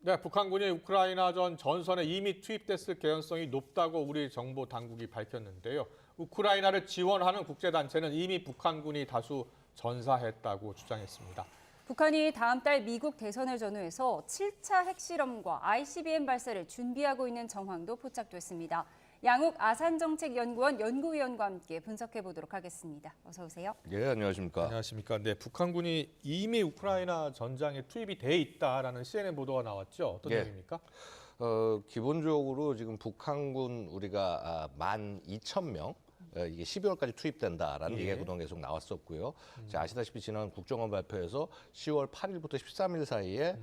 네, 북한군이 우크라이나전 전선에 이미 투입됐을 개연성이 높다고 우리 정보 당국이 밝혔는데요. 우크라이나를 지원하는 국제단체는 이미 북한군이 다수 전사했다고 주장했습니다. 북한이 다음 달 미국 대선을 전후해서 7차 핵실험과 ICBM 발사를 준비하고 있는 정황도 포착됐습니다. 양욱 아산정책연구원 연구위원과 함께 분석해 보도록 하겠습니다. 어서 오세요. 예, 안녕하십니까. 안녕하십니까. 네, 북한군이 이미 우크라이나 전장에 투입이 돼 있다라는 CNN 보도가 나왔죠. 어떤 예. 얘기입니까? 기본적으로 지금 북한군 우리가 12,000명 이게 12월까지 투입된다라는 예. 얘기가 그동안 계속 나왔었고요. 자, 아시다시피 지난 국정원 발표에서 10월 8일부터 13일 사이에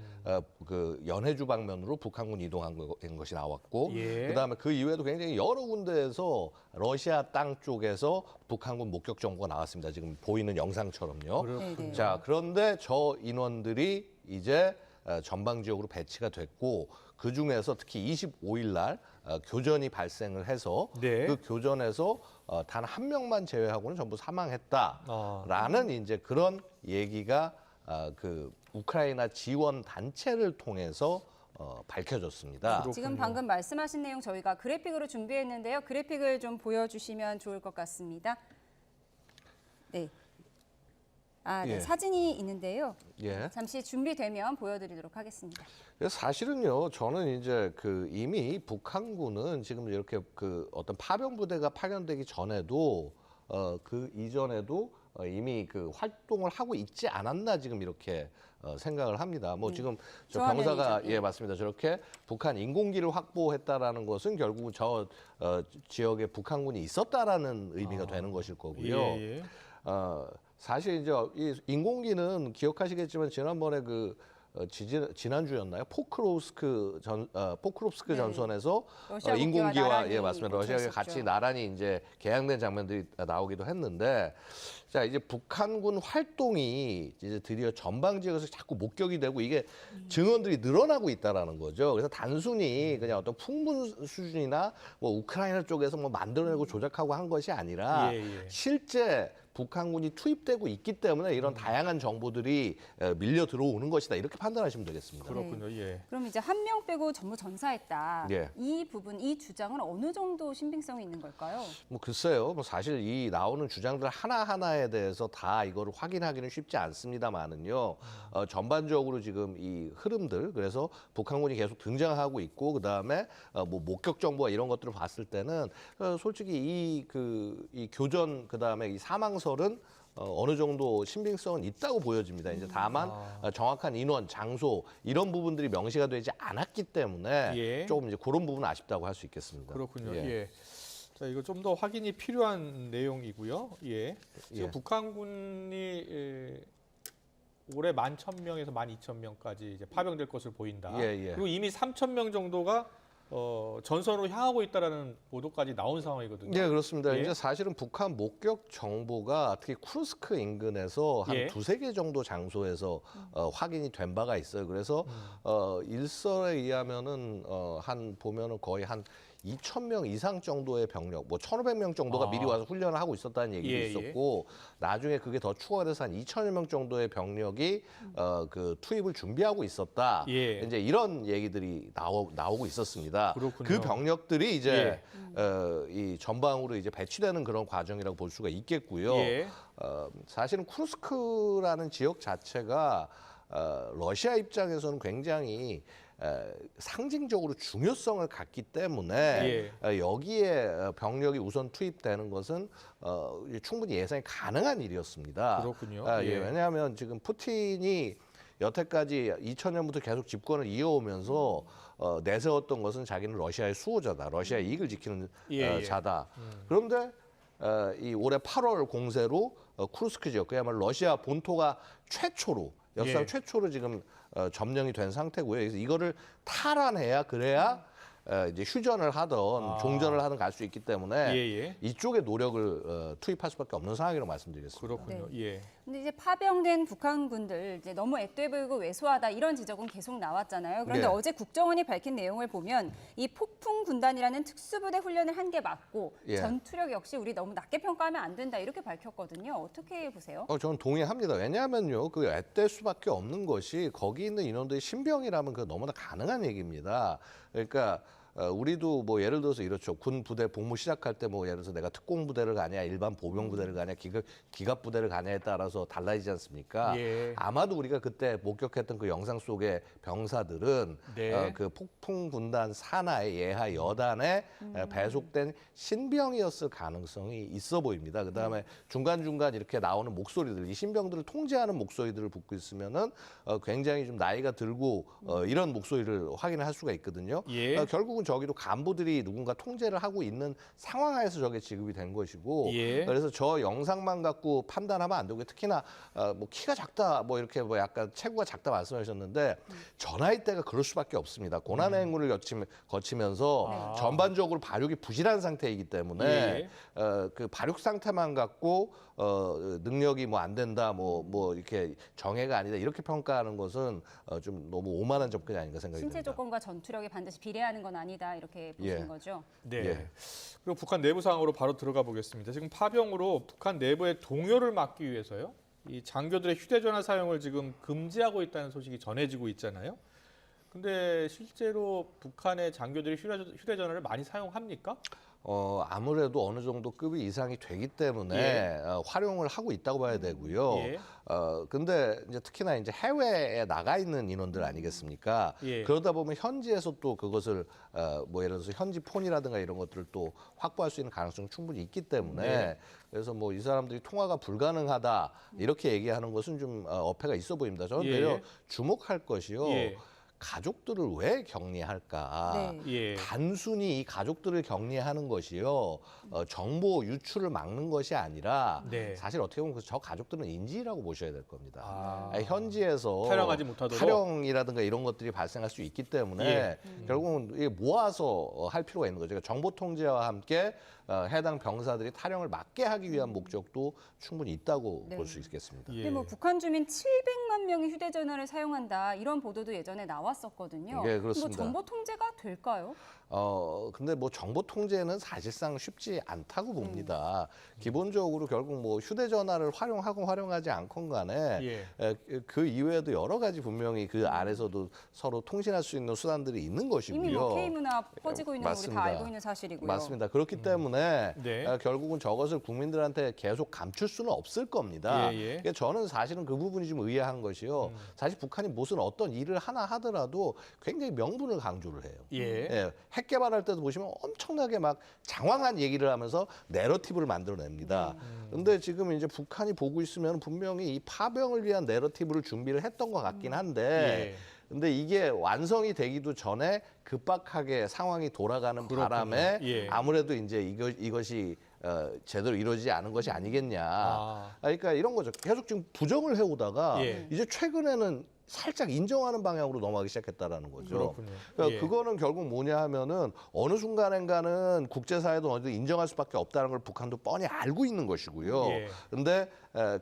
그 연해주 방면으로 북한군 이동한 것이 나왔고, 예. 그다음에 그 이외에도 굉장히 여러 군데에서 러시아 땅 쪽에서 북한군 목격 정보가 나왔습니다. 지금 보이는 영상처럼요. 네네. 자, 그런데 저 인원들이 이제 전방 지역으로 배치가 됐고, 그 중에서 특히 25일 날 교전이 발생을 해서 네. 그 교전에서 단 한 명만 제외하고는 전부 사망했다라는 이제 그런 얘기가 그 우크라이나 지원 단체를 통해서 밝혀졌습니다. 지금 방금 말씀하신 내용 저희가 그래픽으로 준비했는데요. 그래픽을 좀 보여주시면 좋을 것 같습니다. 네. 네, 예. 사진이 있는데요. 예. 잠시 준비되면 보여드리도록 하겠습니다. 사실은요, 저는 이제 그 이미 북한군은 지금 이렇게 그 어떤 파병 부대가 파견되기 전에도 그 이전에도 이미 그 활동을 하고 있지 않았나 지금 이렇게 생각을 합니다. 뭐 지금 저 병사가 조화면이죠. 예 맞습니다. 저렇게 북한 인공기를 확보했다라는 것은 결국은 저 지역에 북한군이 있었다라는 의미가 되는 것일 거고요. 예, 예. 사실 이제 이 인공기는 기억하시겠지만 지난번에 지난주였나요? 포크롭스크 네. 전선에서 러시아 국기와 인공기와 나란히 예 맞습니다. 러시아가 멈춰 같이 있었죠. 나란히 이제 개양된 장면들이 나오기도 했는데, 자 이제 북한군 활동이 이제 드디어 전방 지역에서 자꾸 목격이 되고 이게 증언들이 늘어나고 있다라는 거죠. 그래서 단순히 그냥 어떤 풍문 수준이나 뭐 우크라이나 쪽에서 뭐 만들어내고 조작하고 한 것이 아니라 예, 예. 실제 북한군이 투입되고 있기 때문에 이런 다양한 정보들이 밀려 들어오는 것이다. 이렇게 판단하시면 되겠습니다. 그렇군요. 예. 그럼 이제 한 명 빼고 전부 전사했다. 예. 이 부분, 이 주장은 어느 정도 신빙성이 있는 걸까요? 뭐 글쎄요. 뭐 사실 이 나오는 주장들 하나하나에 대해서 다 이거를 확인하기는 쉽지 않습니다만은요. 전반적으로 지금 이 흐름들, 그래서 북한군이 계속 등장하고 있고, 그다음에 뭐 목격 정보와 이런 것들을 봤을 때는 솔직히 이 교전, 그다음에 이 사망설은 어느 정도 신빙성은 있다고 보여집니다. 이제 다만 정확한 인원, 장소 이런 부분들이 명시가 되지 않았기 때문에 예. 조금 이제 그런 부분은 아쉽다고 할 수 있겠습니다. 그렇군요. 예. 예. 자, 이거 좀 더 확인이 필요한 내용이고요. 예. 지금 예. 북한군이 올해 11,000명에서 12,000명까지 이제 파병될 것으로 보인다. 예, 예. 그리고 이미 3,000명 정도가 전선으로 향하고 있다라는 보도까지 나온 상황이거든요. 네, 그렇습니다. 예. 이제 사실은 북한 목격 정보가 특히 쿠르스크 인근에서 한 예. 두세 개 정도 장소에서 확인이 된 바가 있어요. 그래서 일설에 의하면은 보면은 거의 한 2,000명 이상 정도의 병력, 뭐 1,500명 정도가 미리 와서 훈련을 하고 있었다는 얘기도 예, 있었고, 나중에 그게 더 추가가 돼서 한 2,000여 명 정도의 병력이 그 투입을 준비하고 있었다. 예. 이제 이런 얘기들이 나오고 있었습니다. 그렇군요. 그 병력들이 이제 이 전방으로 이제 배치되는 그런 과정이라고 볼 수가 있겠고요. 예. 사실은 쿠르스크라는 지역 자체가 러시아 입장에서는 굉장히 상징적으로 중요성을 갖기 때문에 여기에 병력이 우선 투입되는 것은 충분히 예상이 가능한 일이었습니다. 그렇군요. 예, 왜냐하면 지금 푸틴이 여태까지 2000년부터 계속 집권을 이어오면서 내세웠던 것은 자기는 러시아의 수호자다, 러시아의 이익을 지키는 자다. 그런데 이 올해 8월 공세로 쿠르스크 지역, 그야말로 러시아 본토가 최초로 역사상 최초로 지금 점령이 된 상태고요. 그래서 이거를 탈환해야 그래야 이제 휴전을 하던 종전을 하든 갈 수 있기 때문에 이쪽에 노력을 투입할 수밖에 없는 상황이라고 말씀드리겠습니다. 그렇군요. 예. 근데 이제 파병된 북한군들 이제 너무 앳돼 보이고 왜소하다 이런 지적은 계속 나왔잖아요. 그런데 네. 어제 국정원이 밝힌 내용을 보면 이 폭풍 군단이라는 특수부대 훈련을 한 게 맞고 예. 전투력 역시 우리 너무 낮게 평가하면 안 된다 이렇게 밝혔거든요. 어떻게 보세요? 저는 동의합니다. 왜냐하면요, 그 앳될 수밖에 없는 것이 거기 있는 인원들이 신병이라면 그 너무나 가능한 얘기입니다. 그러니까 우리도 뭐 예를 들어서 이렇죠. 군 부대 복무 시작할 때 뭐 예를 들어서 내가 특공 부대를 가냐, 일반 보병 부대를 가냐, 기갑 부대를 가냐에 따라서 달라지지 않습니까? 예. 아마도 우리가 그때 목격했던 그 영상 속의 병사들은 네. 그 폭풍 군단 산하의 예하 여단에 배속된 신병이었을 가능성이 있어 보입니다. 그다음에 중간중간 이렇게 나오는 목소리들, 이 신병들을 통제하는 목소리들을 듣고 있으면은 굉장히 좀 나이가 들고 이런 목소리를 확인할 수가 있거든요. 예. 결국은 저기도 간부들이 누군가 통제를 하고 있는 상황하에서 저게 지급이 된 것이고, 예. 그래서 저 영상만 갖고 판단하면 안 되고, 특히나 뭐 키가 작다, 뭐 이렇게 뭐 약간 체구가 작다 말씀하셨는데 저 나이 때가 그럴 수밖에 없습니다. 고난의 행군을 거치면서 아. 전반적으로 발육이 부실한 상태이기 때문에 예. 그 발육 상태만 갖고 능력이 뭐 안 된다, 뭐 이렇게 정예가 아니다 이렇게 평가하는 것은 좀 너무 오만한 접근이 아닌가 생각이 신체 듭니다. 조건과 전투력이 반드시 비례하는 건 아니다 이렇게 보시는 예. 거죠. 네. 예. 그리고 북한 내부 상황으로 바로 들어가 보겠습니다. 지금 파병으로 북한 내부의 동요를 막기 위해서요. 이 장교들의 휴대전화 사용을 지금 금지하고 있다는 소식이 전해지고 있잖아요. 근데 실제로 북한의 장교들이 휴대전화를 많이 사용합니까? 아무래도 어느 정도 급이 이상이 되기 때문에 예. 활용을 하고 있다고 봐야 되고요. 예. 근데 이제 특히나 이제 해외에 나가 있는 인원들 아니겠습니까? 예. 그러다 보면 현지에서 또 그것을 뭐 예를 들어서 현지 폰이라든가 이런 것들을 또 확보할 수 있는 가능성이 충분히 있기 때문에 네. 그래서 뭐 이 사람들이 통화가 불가능하다 이렇게 얘기하는 것은 좀 어폐가 있어 보입니다. 저는 예. 되려 주목할 것이요. 예. 가족들을 왜 격리할까? 네. 예. 단순히 이 가족들을 격리하는 것이요, 정보 유출을 막는 것이 아니라 네. 사실 어떻게 보면 저 가족들은 인질이라고 보셔야 될 겁니다. 아. 현지에서 탈영하지 못하도록? 탈영이라든가 이런 것들이 발생할 수 있기 때문에 예. 결국은 이게 모아서 할 필요가 있는 거죠. 그러니까 정보 통제와 함께 해당 병사들이 탈영을 막게 하기 위한 목적도 충분히 있다고 네. 볼 수 있겠습니다. 예. 근데 뭐 북한 주민 700만 명이 휴대전화를 사용한다 이런 보도도 예전에 나왔었거든요. 예, 그렇습니다. 뭐 정보 통제가 될까요? 근데 뭐 정보 통제는 사실상 쉽지 않다고 봅니다. 기본적으로 결국 뭐 휴대전화를 활용하건 활용하지 않건 간에 예. 그 이외에도 여러 가지 분명히 그 안에서도 서로 통신할 수 있는 수단들이 있는 것이고요. 이미 뭐 K문화 퍼지고 있는 거 우리 맞습니다. 다 알고 있는 사실이고요. 맞습니다. 그렇기 때문에 네. 결국은 저것을 국민들한테 계속 감출 수는 없을 겁니다. 예, 예. 그러니까 저는 사실은 그 부분이 좀 의아한 것이요. 사실 북한이 무슨 어떤 일을 하나 하더라도 굉장히 명분을 강조를 해요. 예. 핵 개발할 때도 보시면 엄청나게 막 장황한 얘기를 하면서 내러티브를 만들어냅니다. 근데 지금 이제 북한이 보고 있으면 분명히 이 파병을 위한 내러티브를 준비를 했던 것 같긴 한데 예. 근데 이게 완성이 되기도 전에 급박하게 상황이 돌아가는 그렇군요. 바람에 예. 아무래도 이제 이것이 제대로 이루어지지 않은 것이 아니겠냐. 아. 그러니까 이런 거죠. 계속 지금 부정을 해오다가 예. 이제 최근에는 살짝 인정하는 방향으로 넘어가기 시작했다라는 거죠. 그렇군요. 그러니까 예. 그거는 결국 뭐냐 하면은 어느 순간인가는 국제사회도 어느 정도 인정할 수밖에 없다는 걸 북한도 뻔히 알고 있는 것이고요. 예. 근데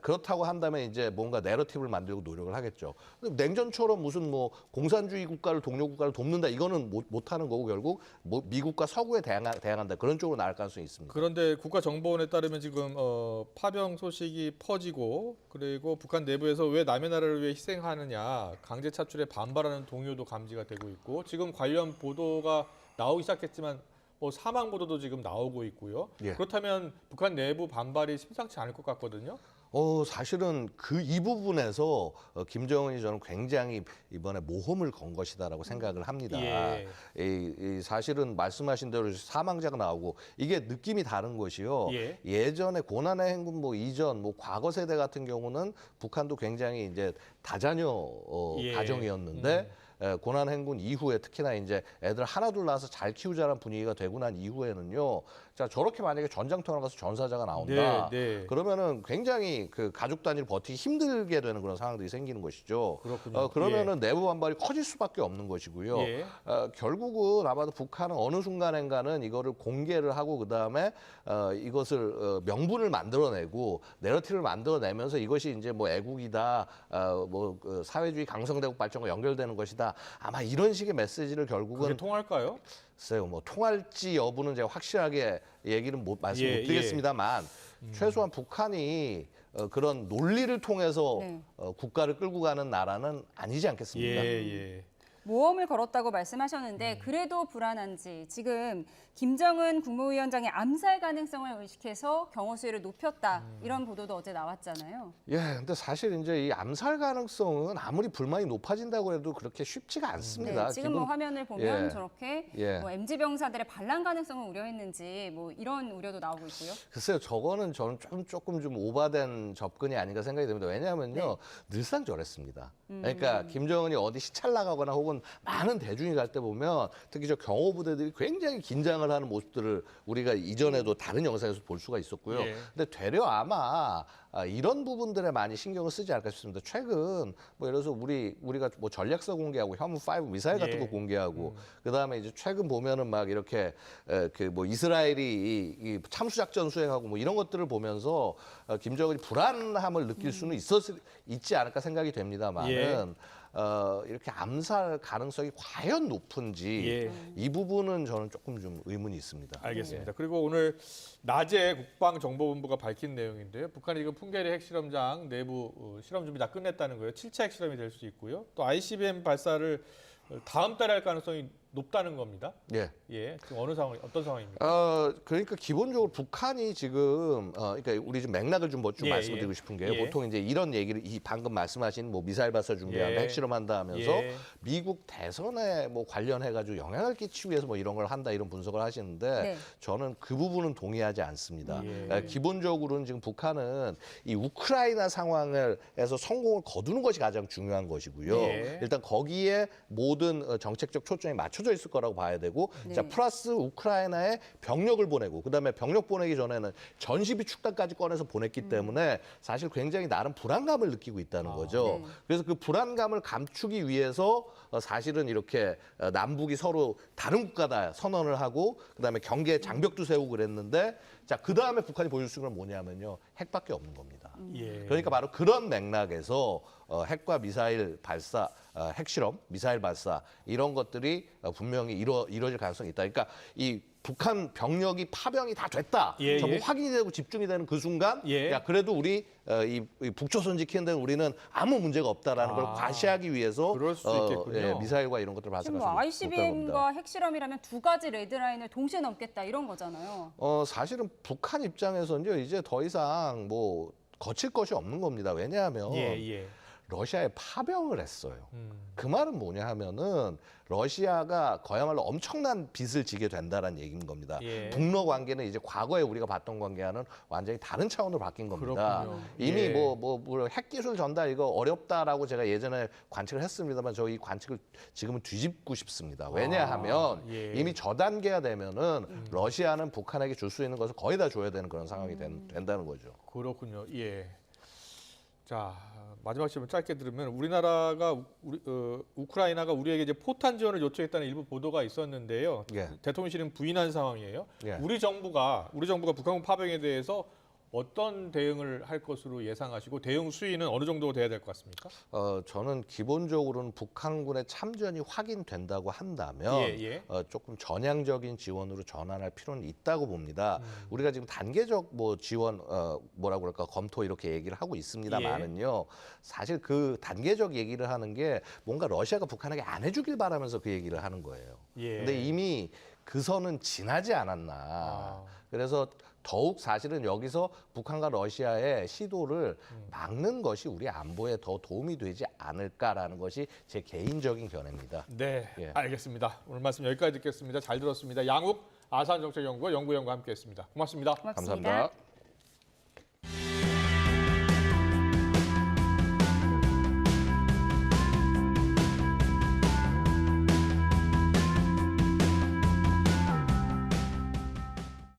그렇다고 한다면 이제 뭔가 내러티브를 만들고 노력을 하겠죠. 근데 냉전처럼 무슨 뭐 공산주의 국가를 동료 국가를 돕는다 이거는 못하는 거고 결국 뭐 미국과 서구에 대항한다 그런 쪽으로 나갈 가능성이 있습니다. 그런데 국가정보원에 따르면 지금 파병 소식이 퍼지고 그리고 북한 내부에서 왜 남의 나라를 위해 희생하느냐 강제 차출에 반발하는 동요도 감지가 되고 있고 지금 관련 보도가 나오기 시작했지만 뭐 사망 보도도 지금 나오고 있고요. 예. 그렇다면 북한 내부 반발이 심상치 않을 것 같거든요. 사실은 이 부분에서 김정은이 저는 굉장히 이번에 모험을 건 것이다라고 생각을 합니다. 예. 사실은 말씀하신 대로 사망자가 나오고 이게 느낌이 다른 것이요. 예. 예전에 고난의 행군 뭐 이전 뭐 과거 세대 같은 경우는 북한도 굉장히 이제 다자녀 예. 가정이었는데 고난 행군 이후에 특히나 이제 애들 하나둘 낳아서 잘 키우자는 분위기가 되고 난 이후에는요. 자, 저렇게 만약에 전장터에 가서 전사자가 나온다. 네. 그러면은 굉장히 그 가족 단위를 버티기 힘들게 되는 그런 상황들이 생기는 것이죠. 그렇군요. 그러면은 내부 반발이 커질 수밖에 없는 것이고요. 예. 결국은 아마도 북한은 어느 순간인가는 이거를 공개를 하고 그다음에 이것을 명분을 만들어내고 내러티브를 만들어내면서 이것이 이제 뭐 애국이다, 그 사회주의 강성대국 발전과 연결되는 것이다. 아마 이런 식의 메시지를 그게 결국은 통할까요? 글쎄요, 뭐 통할지 여부는 제가 확실하게 얘기는 말씀 못 드리겠습니다만 최소한 북한이 그런 논리를 통해서 네. 국가를 끌고 가는 나라는 아니지 않겠습니까? 예. 모험을 걸었다고 말씀하셨는데 그래도 불안한지 지금 김정은 국무위원장의 암살 가능성을 의식해서 경호 수위를 높였다 이런 보도도 어제 나왔잖아요. 예, 근데 사실 이제 이 암살 가능성은 아무리 불만이 높아진다고 해도 그렇게 쉽지가 않습니다. 네, 지금 뭐 화면을 보면 예. 저렇게 예. 뭐 MZ 병사들의 반란 가능성을 우려했는지 뭐 이런 우려도 나오고 있고요. 글쎄요, 저거는 저는 조금 좀 오바된 접근이 아닌가 생각이 듭니다. 왜냐하면요, 늘상 저랬습니다. 그러니까 김정은이 어디 시찰 나가거나 혹은 많은 대중이 갈 때 보면 특히 저 경호부대들이 굉장히 긴장을 하는 모습들을 우리가 이전에도 다른 영상에서 볼 수가 있었고요. 예. 근데 되려 아마 이런 부분들에 많이 신경을 쓰지 않을까 싶습니다. 최근 뭐 예를 들어서 우리가 뭐 전략서 공개하고 현무5 미사일 같은 예. 거 공개하고 그다음에 이제 최근 보면은 막 이렇게 그 뭐 이스라엘이 이 참수 작전 수행하고 뭐 이런 것들을 보면서 김정은이 불안함을 느낄 수는 있지 않을까 생각이 됩니다만은 이렇게 암살 가능성이 과연 높은지 예. 이 부분은 저는 조금 좀 의문이 있습니다. 알겠습니다. 그리고 오늘 낮에 국방정보본부가 밝힌 내용인데요. 북한이 지금 풍계리 핵실험장 내부 실험 준비 다 끝냈다는 거예요. 7차 핵실험이 될 수 있고요. 또 ICBM 발사를 다음 달에 할 가능성이 높다는 겁니다. 예. 지금 어떤 상황입니까? 그러니까 기본적으로 북한이 지금 그러니까 우리 좀 맥락을 좀 말씀드리고 싶은 게요. 보통 이제 이런 얘기를 방금 말씀하신 뭐 미사일 발사 준비하고 핵실험한다 하면서 미국 대선에 뭐 관련해 가지고 영향을 끼치기 위해서 뭐 이런 걸 한다 이런 분석을 하시는데 저는 그 부분은 동의하지 않습니다. 기본적으로는 지금 북한은 이 우크라이나 상황에서 성공을 거두는 것이 가장 중요한 것이고요. 일단 거기에 모든 정책적 초점이 맞춰져 있을 거라고 봐야 되고 자 플러스 우크라이나에 병력을 보내고 그다음에 병력 보내기 전에는 전시비 축단까지 꺼내서 보냈기 때문에 사실 굉장히 나름 불안감을 느끼고 있다는 거죠. 그래서 그 불안감을 감추기 위해서 사실은 이렇게 남북이 서로 다른 국가다 선언을 하고 그다음에 경계 장벽도 세우고 그랬는데 자 그다음에 북한이 보여줄 수 있는 건 뭐냐면요. 핵밖에 없는 겁니다. 그러니까 바로 그런 맥락에서 핵과 미사일 발사, 핵실험, 미사일 발사 이런 것들이 분명히 이루어질 가능성이 있다. 그러니까 이 북한 병력이 파병이 다 됐다. 전부 확인이 되고 집중이 되는 그 순간 야 그래도 우리 이 북조선 지키는 데는 우리는 아무 문제가 없다라는 걸 과시하기 위해서 그럴 수 있겠군요. 미사일과 이런 것들을 지금 발사할 뭐 수 있다는 겁니다. ICBM과 핵실험이라면 두 가지 레드라인을 동시에 넘겠다 이런 거잖아요. 사실은 북한 입장에서는요 이제 더 이상 뭐 거칠 것이 없는 겁니다. 왜냐하면 러시아에 파병을 했어요. 그 말은 뭐냐 하면은 러시아가 그야말로 엄청난 빚을 지게 된다는 얘기인 겁니다. 북러 관계는 이제 과거에 우리가 봤던 관계와는 완전히 다른 차원으로 바뀐 겁니다. 그렇군요. 이미 뭐 핵기술 전달 이거 어렵다라고 제가 예전에 관측을 했습니다만 저 이 관측을 지금은 뒤집고 싶습니다. 왜냐하면 이미 저 단계가 되면은 러시아는 북한에게 줄 수 있는 것을 거의 다 줘야 되는 그런 상황이 된다는 거죠. 그렇군요. 자, 마지막 질문 짧게 들으면 우리나라가 우크라이나가 우리에게 이제 포탄 지원을 요청했다는 일부 보도가 있었는데요. 대통령실은 부인한 상황이에요. 우리 정부가 북한군 파병에 대해서 어떤 대응을 할 것으로 예상하시고 대응 수위는 어느 정도 돼야 될 것 같습니까? 저는 기본적으로는 북한군의 참전이 확인된다고 한다면 조금 전향적인 지원으로 전환할 필요는 있다고 봅니다. 우리가 지금 단계적 뭐 지원 뭐라고 그럴까 검토 이렇게 얘기를 하고 있습니다만은요. 사실 그 단계적 얘기를 하는 게 뭔가 러시아가 북한에게 안 해주길 바라면서 그 얘기를 하는 거예요. 근데 이미 그 선은 지나지 않았나. 그래서 더욱 사실은 여기서 북한과 러시아의 시도를 막는 것이 우리 안보에 더 도움이 되지 않을까라는 것이 제 개인적인 견해입니다. 네, 알겠습니다. 오늘 말씀 여기까지 듣겠습니다. 잘 들었습니다. 양욱 아산정책연구원 연구위원과 함께했습니다. 고맙습니다. 감사합니다.